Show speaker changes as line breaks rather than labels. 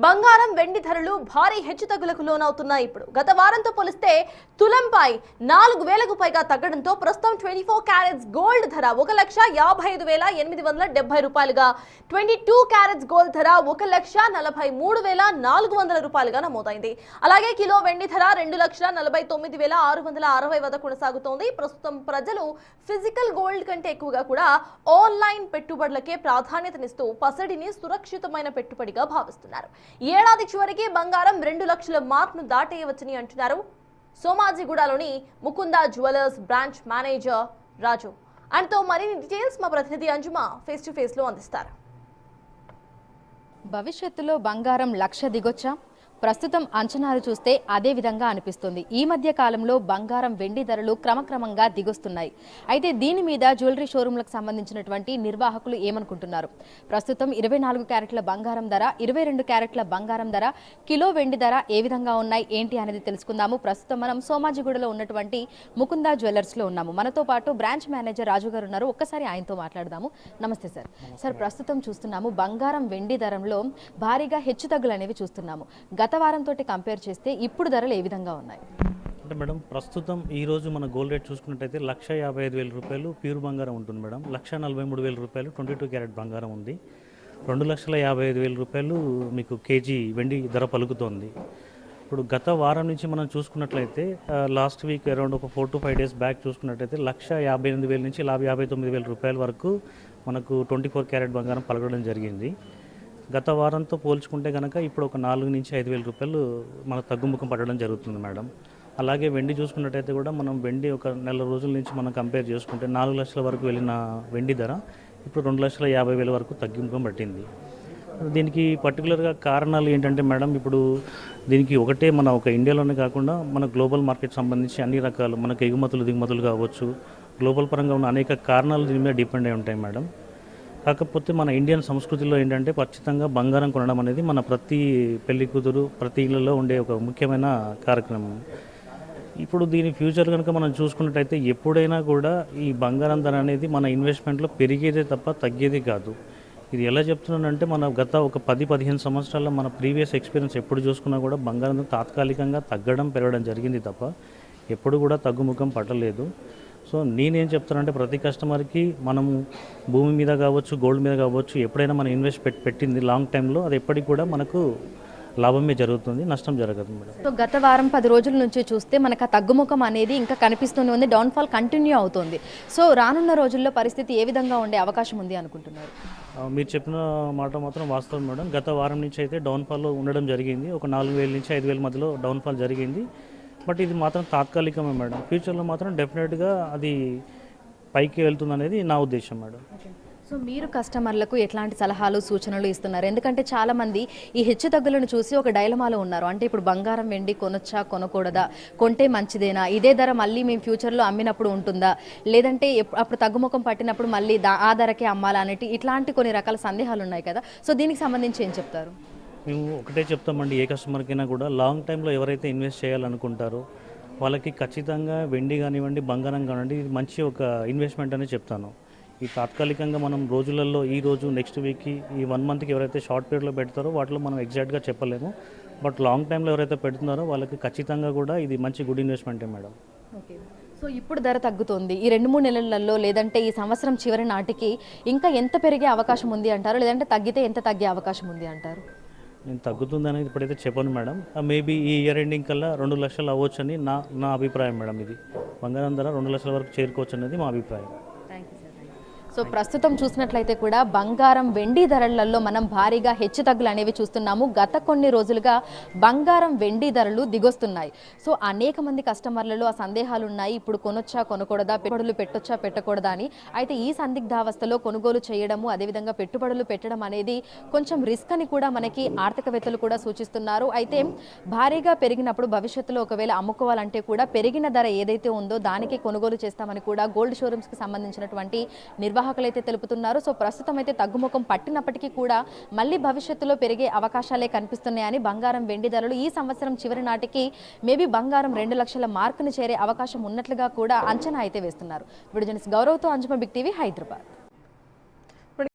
బంగారం వెండి ధరలు భారీ హెచ్చుతగ్గులకు లోనవుతున్నాయి. ఇప్పుడు గత వారంతో పోలిస్తే తులంపై 4000కు పైగా తగ్గడంతో ప్రస్తుతం 24 క్యారెట్స్ గోల్డ్ ధర 1,55,870 రూపాయలుగా, 22 క్యారెట్స్ గోల్డ్ ధర 1,43,400 రూపాయలుగా నమోదైంది. అలాగే కిలో వెండి ధర 2,49,660 వద్ద కొనసాగుతోంది. ప్రస్తుతం ప్రజలు ఫిజికల్ గోల్డ్ కంటే ఎక్కువగా కూడా ఆన్లైన్ పెట్టుబడులకే ప్రాధాన్యతనిస్తూ పసిడిని సురక్షితమైన పెట్టుబడిగా భావిస్తున్నారు. ఈ ఏడాది చివరికి బంగారం 2 లక్షల మార్క్ను దాటేయవచ్చని అంటున్నారు సోమాజిగూడలోని ముకుందా జ్యువెలర్స్ బ్రాంచ్ మేనేజర్ రాజు. ఆయనతో మరిన్ని డీటెయిల్స్ మా ప్రతినిధి అంజుమా ఫేస్ టు ఫేస్ లో అందిస్తారు.
భవిష్యత్తులో బంగారం 1,00,000 దిగొచ్చా? ప్రస్తుతం అంచనాలు చూస్తే అదే విధంగా అనిపిస్తుంది. ఈ మధ్య కాలంలో బంగారం వెండి ధరలు క్రమక్రమంగా దిగొస్తున్నాయి. అయితే దీని మీద జ్యువెలరీ షోరూంలకు సంబంధించినటువంటి నిర్వాహకులు ఏమనుకుంటున్నారు? ప్రస్తుతం 24 క్యారెట్ల బంగారం ధర, 22 క్యారెట్ల బంగారం ధర, కిలో వెండి ధర ఏ విధంగా ఉన్నాయి ఏంటి అనేది తెలుసుకుందాము. ప్రస్తుతం మనం సోమాజిగూడలో ఉన్నటువంటి ముకుందా జ్యువెలర్స్లో ఉన్నాము. మనతో పాటు బ్రాంచ్ మేనేజర్ రాజు గారు ఉన్నారు. ఒక్కసారి ఆయనతో మాట్లాడదాము. నమస్తే సార్. సార్, ప్రస్తుతం చూస్తున్నాము బంగారం వెండి ధరలో భారీగా హెచ్చుతగ్గులు అనేవి చూస్తున్నాము. గత వారంతో కంపేర్ చేస్తే ఇప్పుడు ధరలు ఏ విధంగా ఉన్నాయి?
అంటే మేడం, ప్రస్తుతం ఈరోజు మన గోల్డ్ రేట్ చూసుకున్నట్టయితే 1,55,000 రూపాయలు ప్యూర్ బంగారం ఉంటుంది మేడం. 1,43,000 రూపాయలు 22 క్యారెట్ బంగారం ఉంది. 2,55,000 రూపాయలు మీకు కేజీ వెండి ధర పలుకుతోంది. ఇప్పుడు గత వారం నుంచి మనం చూసుకున్నట్లయితే లాస్ట్ వీక్ అరౌండ్ ఒక 4 to 5 days బ్యాక్ చూసుకున్నట్టయితే 1,58,000 నుంచి 59,000 రూపాయల వరకు మనకు 24 క్యారెట్ బంగారం పలకడం జరిగింది. గత వారంతో పోల్చుకుంటే కనుక ఇప్పుడు ఒక 4 నుంచి 5,000 రూపాయలు మన తగ్గుముఖం పడడం జరుగుతుంది మేడం. అలాగే వెండి చూసుకున్నట్టయితే కూడా మనం వెండి ఒక నెల రోజుల నుంచి మనం కంపేర్ చేసుకుంటే 4 లక్షల వరకు వెళ్ళిన వెండి ధర ఇప్పుడు 2,50,000 వరకు తగ్గుముఖం పట్టింది. దీనికి పర్టికులర్గా కారణాలు ఏంటంటే మేడం, ఇప్పుడు దీనికి ఒకటే మన ఒక ఇండియాలోనే కాకుండా మన గ్లోబల్ మార్కెట్ సంబంధించి అన్ని రకాలు మనకు ఎగుమతులు దిగుమతులు కావచ్చు, గ్లోబల్ పరంగా ఉన్న అనేక కారణాలు దీని మీద డిపెండ్ అయి ఉంటాయి మేడం. కాకపోతే మన ఇండియన్ సంస్కృతిలో ఏంటంటే ఖచ్చితంగా బంగారం కొనడం అనేది మన ప్రతి పెళ్లి కూతురు ప్రతి ఇళ్ళలో ఉండే ఒక ముఖ్యమైన కార్యక్రమం. ఇప్పుడు దీని ఫ్యూచర్ కనుక మనం చూసుకున్నట్టయితే ఎప్పుడైనా కూడా ఈ బంగారం ధర అనేది మన ఇన్వెస్ట్మెంట్లో పెరిగేదే తప్ప తగ్గేది కాదు. ఇది ఎలా చెప్తున్నానంటే మన గత ఒక 10-15 సంవత్సరాల్లో మన ప్రీవియస్ ఎక్స్పీరియన్స్ ఎప్పుడు చూసుకున్నా కూడా బంగారం తాత్కాలికంగా తగ్గడం పెరగడం జరిగింది తప్ప ఎప్పుడు కూడా తగ్గుముఖం పట్టలేదు. సో నేనేం చెప్తానంటే ప్రతి కస్టమర్కి మనము భూమి మీద కావచ్చు, గోల్డ్ మీద కావచ్చు, ఎప్పుడైనా మనం ఇన్వెస్ట్ పెట్టింది లాంగ్ టైంలో అది ఎప్పటికి కూడా మనకు లాభమే జరుగుతుంది, నష్టం జరగదు మేడం.
సో గత వారం 10 రోజుల నుంచి చూస్తే మనకు ఆ తగ్గుముఖం అనేది ఇంకా కనిపిస్తూనే ఉంది, డౌన్ఫాల్ కంటిన్యూ అవుతుంది. సో రానున్న రోజుల్లో పరిస్థితి ఏ విధంగా ఉండే అవకాశం ఉంది అనుకుంటున్నారు?
మీరు చెప్పిన మాట మాత్రం వాస్తవం మేడం. గత వారం నుంచి అయితే డౌన్ఫాల్లో ఉండడం జరిగింది. ఒక 4,000 నుంచి 5,000 మధ్యలో డౌన్ఫాల్ జరిగింది. బట్ ఇది మాత్రం తాత్కాలికమే మేడం. ఫ్యూచర్లో మాత్రం డెఫినెట్గా అది పైకి వెళ్తుంది అనేది నా ఉద్దేశం మేడం.
సో మీరు కస్టమర్లకు ఎట్లాంటి సలహాలు సూచనలు ఇస్తున్నారు? ఎందుకంటే చాలామంది ఈ హెచ్చుతగ్గులను చూసి ఒక డైలమాలో ఉన్నారు. అంటే ఇప్పుడు బంగారం వెండి కొనొచ్చా కొనకూడదా, కొంటే మంచిదేనా, ఇదే ధర మళ్ళీ మేము ఫ్యూచర్లో అమ్మినప్పుడు ఉంటుందా, లేదంటే అప్పుడు తగ్గుముఖం పట్టినప్పుడు మళ్ళీ ఆ ధరకే అమ్మాలా అనేటి ఇట్లాంటి కొన్ని రకాల సందేహాలు ఉన్నాయి కదా. సో దీనికి సంబంధించి ఏం చెప్తారు?
మేము ఒకటే చెప్తామండి, ఏ కస్టమర్కైనా కూడా లాంగ్ టైంలో ఎవరైతే ఇన్వెస్ట్ చేయాలనుకుంటారో వాళ్ళకి ఖచ్చితంగా వెండి కానివ్వండి, బంగారం కానివ్వండి, ఇది మంచి ఒక ఇన్వెస్ట్మెంట్ అని చెప్తాను. ఈ తాత్కాలికంగా మనం రోజులలో ఈ రోజు నెక్స్ట్ వీక్కి ఈ 1 monthకి ఎవరైతే షార్ట్ పీరియడ్లో పెడతారో వాటిలో మనం ఎగ్జాక్ట్గా చెప్పలేము. బట్ లాంగ్ టైంలో ఎవరైతే పెడుతున్నారో వాళ్ళకి ఖచ్చితంగా కూడా ఇది మంచి గుడ్ ఇన్వెస్ట్మెంటే మేడం.
ఓకే. సో ఇప్పుడు ధర తగ్గుతుంది. ఈ 2-3 నెలలలో లేదంటే ఈ సంవత్సరం చివరి నాటికి ఇంకా ఎంత పెరిగే అవకాశం ఉంది అంటారు, లేదంటే తగ్గితే ఎంత తగ్గే అవకాశం ఉంది అంటారు?
నేను తగ్గుతుంది అనేది ఇప్పుడైతే చెప్పను మేడం. మేబీ ఈ ఇయర్ ఎండింగ్ కల్లా 2 లక్షలు అవ్వచ్చు అని నా అభిప్రాయం మేడం. ఇది బంగారం ధర 2 లక్షల వరకు చేరుకోవచ్చు అనేది మా అభిప్రాయం.
సో ప్రస్తుతం చూసినట్లయితే కూడా బంగారం వెండి ధరలలో మనం భారీగా హెచ్చుతగ్గులు అనేవి చూస్తున్నాము. గత కొన్ని రోజులుగా బంగారం వెండి ధరలు దిగొస్తున్నాయి. సో అనేక మంది కస్టమర్లలో ఆ సందేహాలు ఉన్నాయి. ఇప్పుడు కొనొచ్చా కొనకూడదా, పెట్టుబడులు పెట్టొచ్చా పెట్టకూడదా అని. అయితే ఈ సందిగ్ధావస్థలో కొనుగోలు చేయడము, అదేవిధంగా పెట్టుబడులు పెట్టడం అనేది కొంచెం రిస్క్ అని కూడా మనకి ఆర్థికవేత్తలు కూడా సూచిస్తున్నారు. అయితే భారీగా పెరిగినప్పుడు భవిష్యత్తులో ఒకవేళ అమ్ముకోవాలంటే కూడా పెరిగిన ధర ఏదైతే ఉందో దానికి కొనుగోలు చేస్తామని కూడా గోల్డ్ షోరూమ్స్కి సంబంధించినటువంటి నిర్వాహకులైతే తెలుపుతున్నారు. సో ప్రస్తుతం అయితే తగ్గుముఖం పట్టినప్పటికీ కూడా మళ్ళీ భవిష్యత్తులో పెరిగే అవకాశాలే కనిపిస్తున్నాయని, బంగారం వెండి ధరలు ఈ సంవత్సరం చివరి నాటికి మేబీ బంగారం 2 లక్షల మార్కును చేరే అవకాశం ఉన్నట్లుగా కూడా అంచనా అయితే వేస్తున్నారు. వీడియో జర్నలిస్ట్ గౌరవ్తో అంజుమా, బిగ్ టీవీ, హైదరాబాద్.